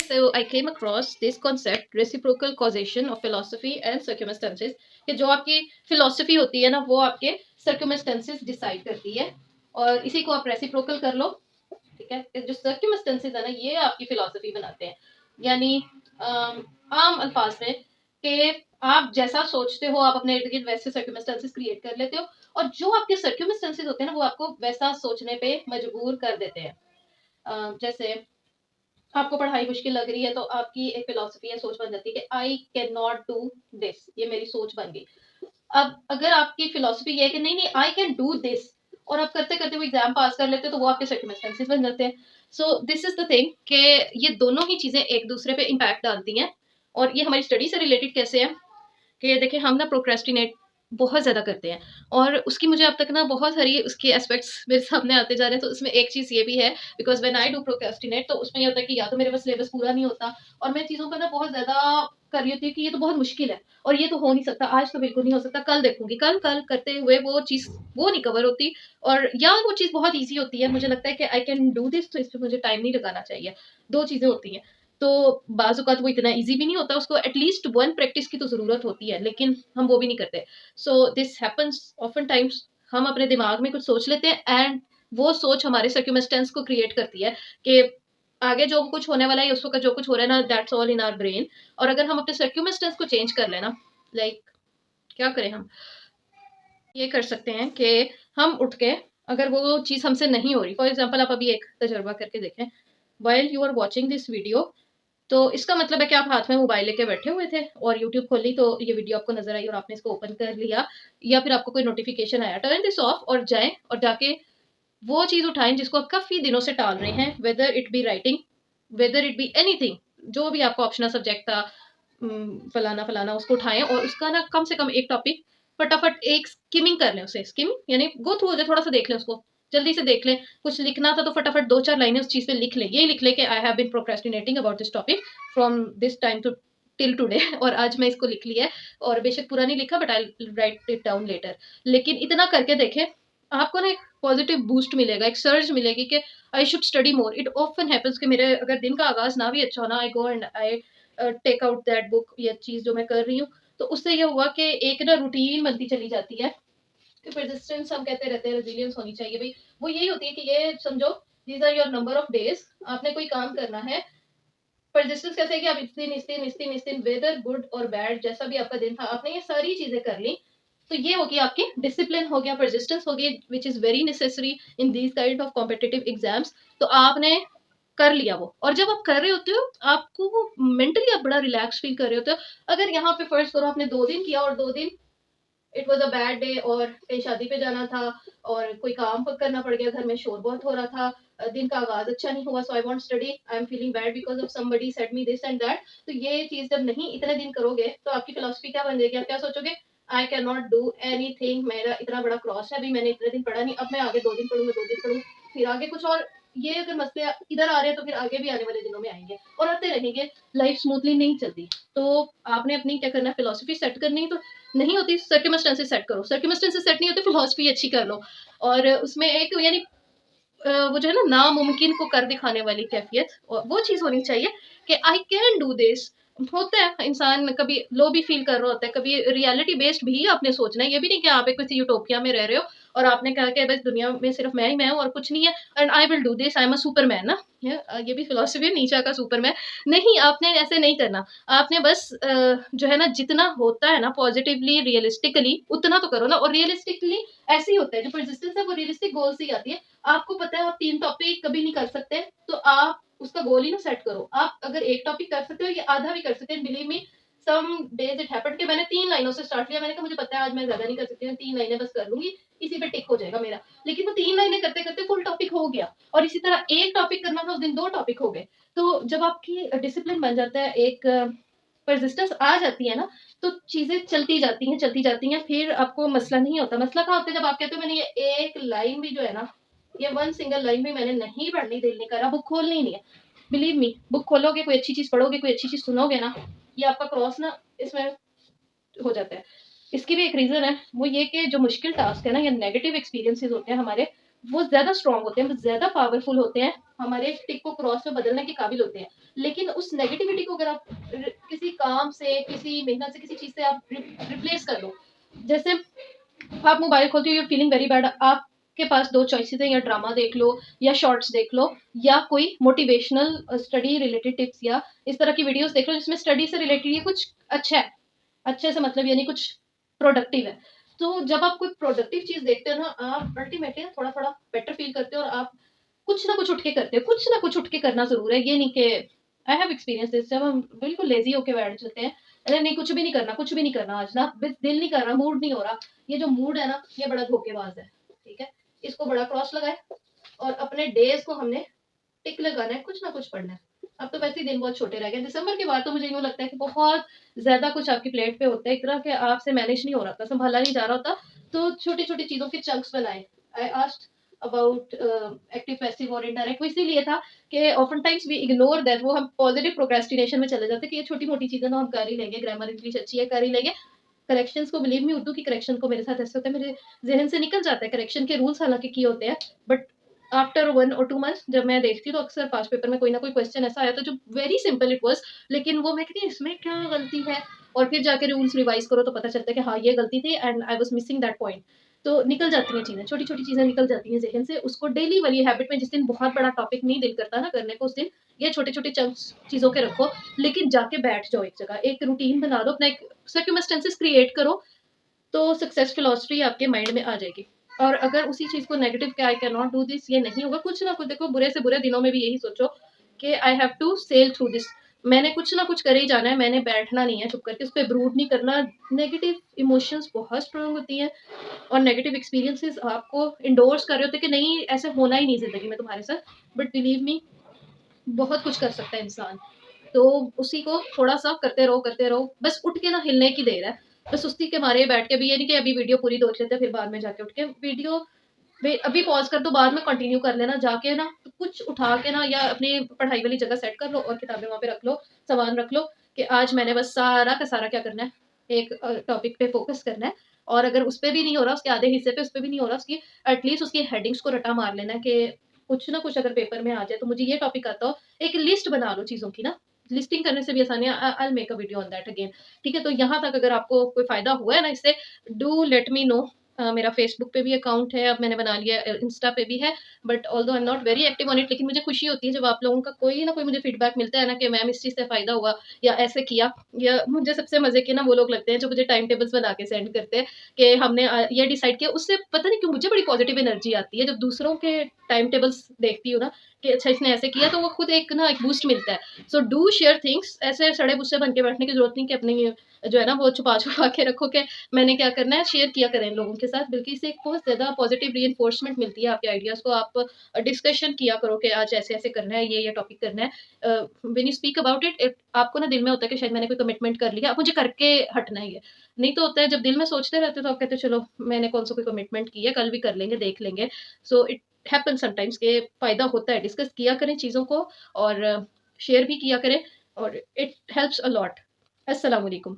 so I came across this concept reciprocal causation of philosophy and circumstances कि जो आपकी philosophy होती है ना वो आपके circumstances decide करती है और इसी को आप reciprocal कर लो, ठीक है। जो circumstances है ना ये आपकी philosophy बनाते हैं, यानी आम अल्फाज में कि आप जैसा सोचते हो आप अपने इर्द गिर्द वैसे सर्कमस्टेंसेस क्रिएट कर लेते हो और जो आपके सर्कमस्टेंसेस होते हैं ना वो आपको वैसा सोचने पे मजबूर कर देते हैं। जैसे आपको पढ़ाई मुश्किल लग रही है तो आपकी एक फिलॉसफी है, सोच बन जाती है कि I can not do this, ये मेरी सोच बन गई। अब अगर आपकी फिलॉसफी ये है कि नहीं नहीं आई कैन डू दिस और आप करते करते वो एग्जाम पास कर लेते हो तो वो आपके सर्कमस्टेंसेस बन जाते हैं। So this is the thing कि ये दोनों ही चीजें एक दूसरे पे इम्पैक्ट डालती हैं और ये हमारी स्टडी से रिलेटेड कैसे है कि देखिए हम ना प्रोक्रेस्टिनेट बहुत ज़्यादा करते हैं और उसकी मुझे अब तक ना बहुत सारी उसके एस्पेक्ट्स मेरे सामने आते जा रहे हैं। तो उसमें एक चीज़ ये भी है because when I do procrastinate तो उसमें ये होता है कि या तो मेरे पास सिलेबस पूरा नहीं होता और मैं चीज़ों पर ना बहुत ज़्यादा कर रही होती हूँ कि ये तो बहुत मुश्किल है और ये तो हो नहीं सकता, आज तो बिल्कुल नहीं हो सकता, कल देखूंगी, कल कल करते हुए वो चीज़ वो नहीं कवर होती। और या वो चीज़ बहुत ईजी होती है, मुझे लगता है कि आई कैन डू दिस तो इस पर मुझे टाइम नहीं लगाना चाहिए। दो चीज़ें होती हैं। तो बाज़ औक़ात वो इतना ईज़ी भी नहीं होता, उसको एटलीस्ट 1 प्रैक्टिस की तो ज़रूरत होती है, लेकिन हम वो भी नहीं करते। So this happens often times, हम अपने दिमाग में कुछ सोच लेते हैं एंड वो सोच हमारे सर्कमस्टेंस को क्रिएट करती है कि आगे जो कुछ होने वाला है, उस वक़्त जो कुछ हो रहा है ना, that's all in our brain. और अगर हम अपने सर्कमस्टेंस को चेंज कर लें ना, लाइक क्या करें हम? ये कर सकते हैं कि हम उठ के अगर वो चीज़ हमसे नहीं हो रही, फॉर एग्ज़ाम्पल आप अभी एक तजुर्बा करके देखें, while you are watching this video, तो इसका मतलब है कि आप हाथ में मोबाइल लेके बैठे हुए थे और यूट्यूब खोली तो ये वीडियो आपको नजर आई और आपने इसको ओपन कर लिया, या फिर आपको कोई नोटिफिकेशन आया, टर्न दिस ऑफ और जाएं और जाके वो चीज उठाएं जिसको आप काफी दिनों से टाल रहे हैं, whether it be writing, whether it be anything, जो भी आपका ऑप्शनल सब्जेक्ट था, फलाना फलाना, उसको उठाएं और उसका ना कम से कम एक टॉपिक फटाफट एक स्किमिंग कर लें, उसे स्किमिंग यानी गो थ्रू हो जाए, थोड़ा सा देख लें उसको, जल्दी से देख लें। कुछ लिखना था तो फटाफट 2-4 लाइनें उस चीज़ पे लिख लें, ये लिख लें कि I have been procrastinating about this topic from this time to till today और आज मैं इसको लिख लिया है और बेशक पूरा नहीं लिखा but I write it down later. लेकिन इतना करके देखें, आपको ना एक पॉजिटिव बूस्ट मिलेगा, एक सर्ज मिलेगी कि I should study more. It often happens कि मेरे अगर दिन का आगाज ना भी अच्छा हो ना, I go and I take out that book, ये चीज़ जो मैं कर रही हूँ, तो उससे ये हुआ कि एक ना रूटीन बनती चली जाती है। परसिस्टेंस हम कहते रहते हैं, रेजिलियंस होनी चाहिए भाई, वो यही होती है कि ये समझो these are your number of days, आपने कोई काम करना है। परसिस्टेंस कैसे है कि आप इस दिन वेदर गुड और बैड जैसा भी आपका दिन था, आपने ये सारी चीजें कर ली, तो ये होगी आपकी डिसिप्लिन, हो गया परसिस्टेंस, हो गई which is very necessary in these kind of competitive exams. तो आपने कर लिया वो, और जब आप कर रहे होते हो आपको मेंटली आप बड़ा रिलैक्स फील कर रहे होते हो। अगर यहाँ पे फर्स्ट करो आपने 2 दिन किया और 2 दिन it was a bad day और कहीं शादी पे जाना था और कोई काम करना पड़ गया, घर में शोर बहुत हो रहा था, दिन का आगाज अच्छा नहीं हुआ, so I want study, I am feeling bad because of somebody said me this and that. तो ये चीज जब नहीं इतने दिन करोगे तो आपकी फिलोसफी क्या बन जाएगी, आप क्या सोचोगे, I can not do any thing, मेरा इतना बड़ा क्रॉस है, अभी मैंने इतने दिन पढ़ा नहीं, अब मैं आगे 2 दिन पढ़ूंगा, 2 दिन पढ़ूँ, फिर आगे कुछ और। ये अगर मसले इधर आ रहे हैं तो फिर आगे भी आने वाले दिनों में आएंगे और आते रहेंगे, लाइफ स्मूथली नहीं चलती। तो आपने अपनी क्या करना है, फिलोसफी सेट करनी है, तो नहीं होती सर्कमस्टेंसेस सेट करो, सर्कमस्टेंसेस सेट नहीं होते फिलोसफी अच्छी कर लो। और उसमें एक यानी वो जो है ना नामुमकिन को कर दिखाने वाली कैफियत, और वो चीज़ होनी चाहिए कि आई कैन डू दिस। होता है इंसान कभी लो भी फील कर रहा होता है, कभी रियलिटी बेस्ड भी आपने सोचना है, ये भी नहीं कि आप एक किसी यूटोपिया में रह रहे हो और आपने कहा कि बस दुनिया में सिर्फ मैं ही मैं हूँ और कुछ नहीं है and I will do this, I am a Superman ना, ये भी फिलोसफी है नीचा का सुपरमैन। नहीं, आपने ऐसे नहीं करना, आपने बस जो है ना जितना होता है ना पॉजिटिवली रियलिस्टिकली उतना तो करो ना। और रियलिस्टिकली ऐसे ही होता है, जो परसिस्टेंस है वो रियलिस्टिक गोल से ही आती है। आपको पता है आप 3 टॉपिक कभी नहीं कर सकते, तो आप उसका गोल ही ना सेट करो। आप अगर एक टॉपिक कर सकते हो या आधा भी कर सकते हैं, believe me some days it happened कि मैंने 3 लाइनों से स्टार्ट किया, मैंने कहा मुझे पता है आज मैं ज्यादा नहीं कर सकती, मैं 3 लाइनें बस कर लूंगी, इसी पे टिक हो जाएगा मेरा। लेकिन वो 3 लाइनें करते करते फुल टॉपिक हो गया, और इसी तरह एक टॉपिक करना था उस दिन 2 टॉपिक हो गए। तो जब आपकी डिसिप्लिन बन जाता है, एक परसिस्टेंस आ जाती है ना, तो चीजें चलती जाती हैं, फिर आपको मसला नहीं होता। मसला कहाँ होता है, जब आप कहते हो मैंने ये एक लाइन भी जो है ना, ये 1 सिंगल लाइन भी मैंने नहीं पढ़नी, दिल नहीं करा, बुक खोलनी ही नहीं है। बिलीव मी, बुक खोलोगे, कोई अच्छी चीज पढ़ोगे, कोई अच्छी चीज सुनोगे ना, ये आपका क्रॉस ना इसमें हो जाता है। इसकी भी एक रीजन है, वो ये कि जो मुश्किल टास्क है ना या नेगेटिव एक्सपीरियंसेस होते हैं हमारे, वो ज़्यादा स्ट्रॉन्ग होते हैं, वो ज़्यादा पावरफुल होते हैं, हमारे टिक को क्रॉस में बदलने के काबिल होते हैं। लेकिन उस नेगेटिविटी को अगर आप किसी काम से, किसी मेहनत से, किसी चीज़ से आप रिप्लेस कर लो, जैसे आप मोबाइल खोलते हो, यू फीलिंग वेरी बैड, आपके पास दो चॉइसेस हैं, या ड्रामा देख लो या शॉर्ट्स देख लो या कोई मोटिवेशनल स्टडी रिलेटेड टिप्स या इस तरह की वीडियोस देख लो जिसमें स्टडी से रिलेटेड ये कुछ अच्छा है, अच्छे से मतलब यानी कुछ प्रोडक्टिव है। तो जब आप कोई प्रोडक्टिव चीज देखते हो ना, आप अल्टीमेटली थोड़ा थोड़ा बेटर फील करते हो और आप कुछ ना कुछ उठ के करते हो, कुछ ना कुछ उठ के करना जरूर है। ये नहीं कि आई हैव एक्सपीरियंस दिस, जब हम बिल्कुल लेजी होके बैठ जाते हैं, अरे नहीं कुछ भी नहीं करना, कुछ भी नहीं करना आज ना, दिल नहीं कर रहा, मूड नहीं हो रहा। ये जो मूड है ना, ये बड़ा धोखेबाज है, ठीक है। इसको बड़ा क्रॉस लगाए और अपने डेज को हमने टिक लगाना है, कुछ ना कुछ पढ़ना है। अब तो वैसे ही दिन बहुत छोटे रह गए, दिसंबर के बाद तो मुझे यूँ लगता है कि बहुत ज्यादा कुछ आपकी प्लेट पे होता है, एक तरह के आपसे मैनेज नहीं हो रहा था, संभाला नहीं जा रहा होता। तो छोटी छोटी चीजों के चंक्स बनाए। I asked about active passive और इनडायरेक्ट, वो इसीलिए था कि often times we ignore that, वो हम पॉजिटिव प्रोक्रेस्टिनेशन में चले जाते कि ये छोटी मोटी चीजें ना हम कर ही लेंगे, ग्रामर इंग्लिश अच्छी है कर ही लेंगे। करेक्शंस को बिलीव मी, उर्दू की करेक्शन को मेरे साथ ऐसे होता है, मेरे जहन से निकल जाता है, करेक्शन के रूल्स हालांकि किए होते हैं, बट आफ्टर 1 और 2 मंथ्स जब मैं देखती हूँ तो अक्सर पास पेपर में कोई ना कोई क्वेश्चन ऐसा आया था जो वेरी सिंपल इट वाज, लेकिन वो मैं कहती इसमें क्या गलती है, और फिर जाके रूल्स रिवाइज करो तो पता चलता है कि हाँ ये गलती थी and I was missing that point. तो निकल जाती हैं चीजें, छोटी छोटी चीजें निकल जाती हैं जहन से, उसको डेली वाली हैबिट में, जिस दिन बहुत बड़ा टॉपिक नहीं दिल करता ना करने को, उस दिन ये छोटे छोटे चंक्स चीजों के रखो, लेकिन जाके बैठ जाओ एक जगह, एक रूटीन बना दो, अपना एक सर्क्यूमस्टेंसेस क्रिएट करो, तो सक्सेस फिलॉसफी आपके माइंड में आ जाएगी। और अगर उसी चीज को नेगेटिव के I can not do this, ये नहीं होगा, कुछ ना कुछ देखो, बुरे से बुरे दिनों में भी यही सोचो कि I have to sail through this, मैंने कुछ ना कुछ करे ही जाना है, मैंने बैठना नहीं है चुप करके, उस पर ब्रूड नहीं करना। नेगेटिव इमोशंस बहुत स्ट्रांग होती हैं और नेगेटिव एक्सपीरियंसेस आपको इंडोर्स कर रहे होते कि नहीं ऐसे होना ही नहीं जिंदगी में तुम्हारे साथ, बट बिलीव मी बहुत कुछ कर सकता है इंसान। तो उसी को थोड़ा सा करते रहो, बस उठ के ना हिलने की देर है, बस सुस्ती के मारे बैठ के भी, ये नहीं कि अभी वीडियो पूरी देख लेते हैं फिर बाद में जाके उठ के वीडियो अभी पॉज कर दो, बाद में कंटिन्यू कर लेना, जाके ना तो कुछ उठा के ना, या अपनी पढ़ाई वाली जगह सेट कर लो और किताबें वहां पे रख लो, सामान रख लो कि आज मैंने बस सारा का सारा क्या करना है, एक टॉपिक पे फोकस करना है। और अगर उस पर भी नहीं हो रहा, उसके आधे हिस्से पे उस पर भी नहीं हो रहा, उसकी एटलीस्ट उसकी हेडिंग्स को रटा मार लेना कि कुछ ना कुछ अगर पेपर में आ जाए तो मुझे ये टॉपिक आता हो, एक लिस्ट बना लो चीजों की ना, लिस्टिंग करने से भी आसानी है। I make a video on that again, ठीक है। तो यहाँ तक अगर आपको कोई फायदा हुआ है ना इससे, डू लेट मी नो। मेरा फेसबुक पे भी अकाउंट है, अब मैंने बना लिया, इंस्टा पे भी है, but although I am not very active on it, लेकिन मुझे खुशी होती है जब आप लोगों का कोई ना कोई मुझे फीडबैक मिलता है ना कि मैम इस चीज़ से फ़ायदा हुआ या ऐसे किया। या मुझे सबसे मज़े के ना वो लोग लगते हैं जो मुझे टाइम टेबल्स बना के सेंड करते हैं कि हमने ये डिसाइड किया, उससे पता नहीं क्यों मुझे बड़ी पॉजिटिव एनर्जी आती है जब दूसरों के टाइम टेबल्स देखती हूँ ना कि अच्छा इसने ऐसे किया, तो वो खुद एक ना एक बूस्ट मिलता है। सो डू शेयर थिंग्स, ऐसे सड़े गुस्से बन के बैठने की जरूरत नहीं कि अपने जो है ना वो छुपा छुपा के रखो कि मैंने क्या करना है, शेयर किया करें लोगों के साथ, बल्कि इससे एक बहुत ज़्यादा पॉजिटिव रीइंफोर्समेंट मिलती है आपके आइडियाज़ को। आप डिस्कशन किया करो कि आज ऐसे ऐसे करना है, ये टॉपिक करना है, when you speak about it, आपको ना दिल में होता है कि शायद मैंने कोई कमिटमेंट कर लिया, अब मुझे करके हटना ही है। नहीं तो होता है जब दिल में सोचते रहते हो तो आप कहते हो चलो मैंने कौन सा कोई कमिटमेंट की है, कल भी कर लेंगे, देख लेंगे। सो इट हैपन समटाइम्स के फ़ायदा होता है, डिस्कस किया करें चीज़ों को और शेयर भी किया करें, और इट हेल्प्स अ लॉट। अस्सलाम वालेकुम।